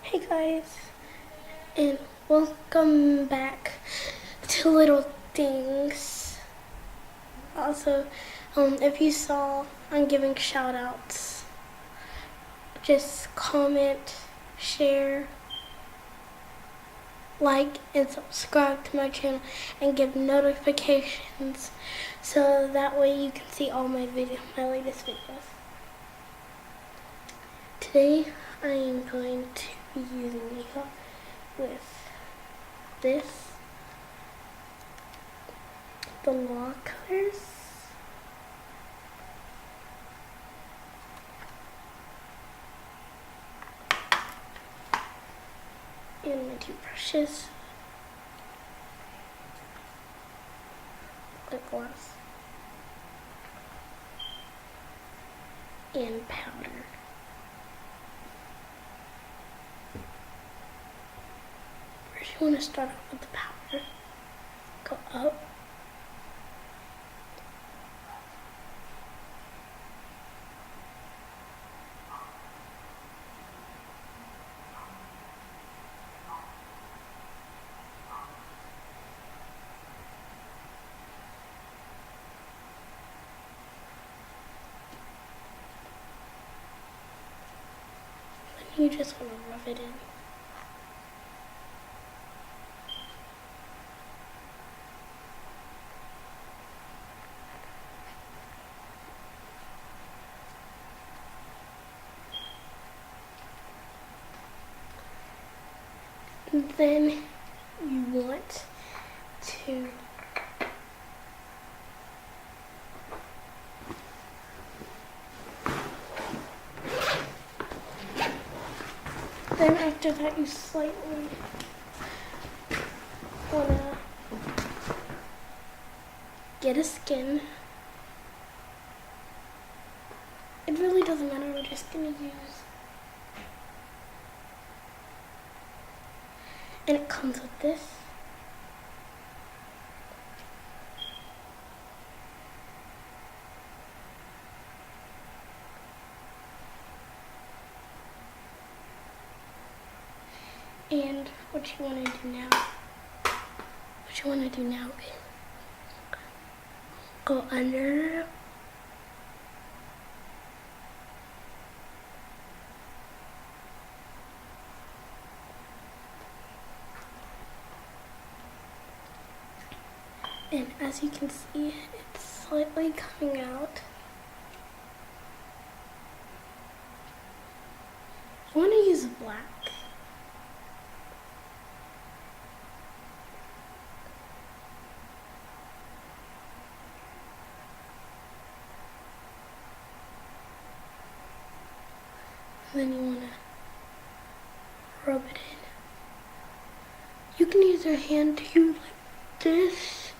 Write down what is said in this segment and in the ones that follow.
Hey guys, and welcome back to Little Things. Also, if you saw, I'm giving shout outs. Just comment, share, like, and subscribe to my channel and give notifications so that way you can see all my latest videos. Today, I am going to be using makeup with this, the Law colors, and my two brushes, lip gloss, and powder. First, you want to start off with the powder. Go up. Then you just want to rub it in. And then you want to then after that you slightly want to get a skin. It really doesn't matter, we're just going to use. And it comes with this. And what you want to do now is go under. And as you can see, it's slightly coming out. You want to use black. Then you want to rub it in. You can use your hand too, like this,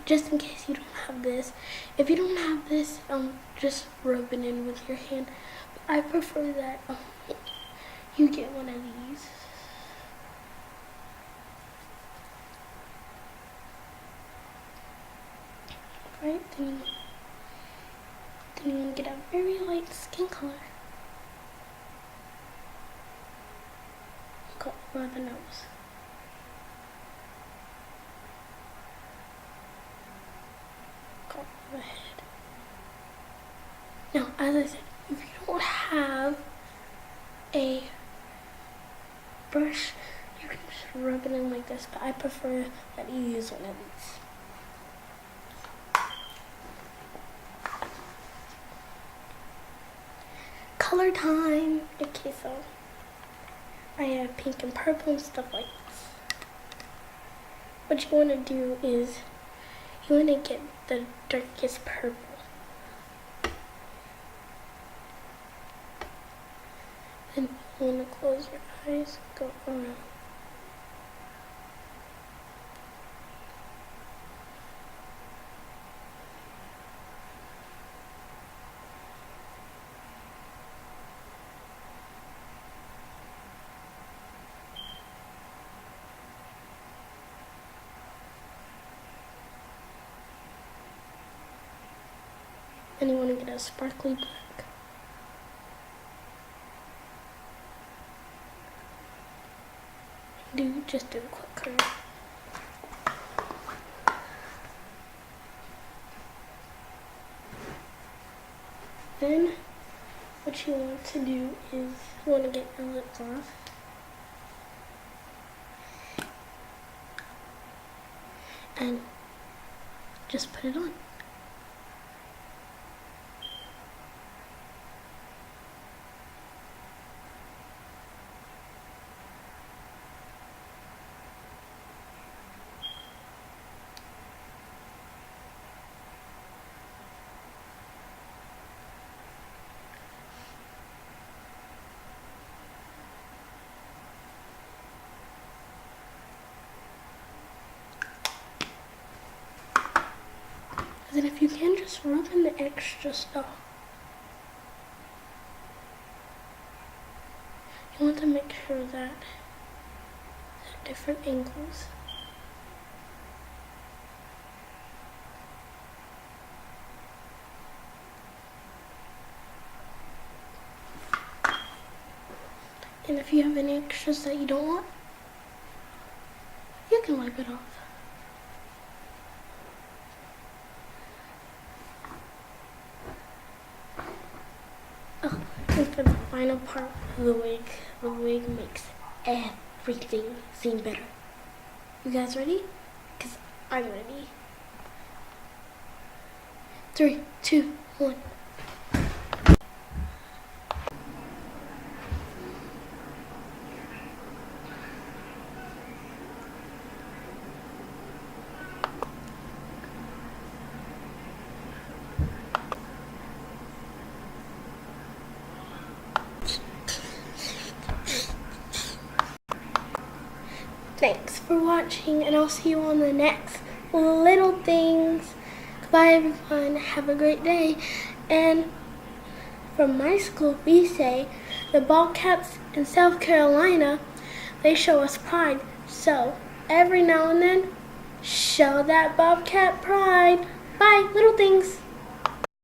just in case you don't have this. If you don't have this, just rub it in with your hand. But I prefer that you get one of these. Right, then you want to get a very light skin color. Go over the nose. Go over the head. Now, as I said, if you don't have a brush, you can just rub it in like this, but I prefer that you use one of these. Color time! Okay, so I have pink and purple and stuff like this. What you want to do is you want to get the darkest purple. Then you want to close your eyes, go around. And you want to get a sparkly black. just do a quick curl. Then what you want to do is you want to get your lip gloss. And just put it on. Then if you can, just rub in the extra stuff. You want to make sure that at different angles. And if you have any extras that you don't want, you can wipe it off. Oh, and for the final part of the wig makes everything seem better. You guys ready? Because I'm ready. 3, 2, 1. Thanks for watching, and I'll see you on the next Little Things. Goodbye, everyone. Have a great day. And from my school, we say the Bobcats in South Carolina, they show us pride. So every now and then, show that Bobcat pride. Bye, Little Things.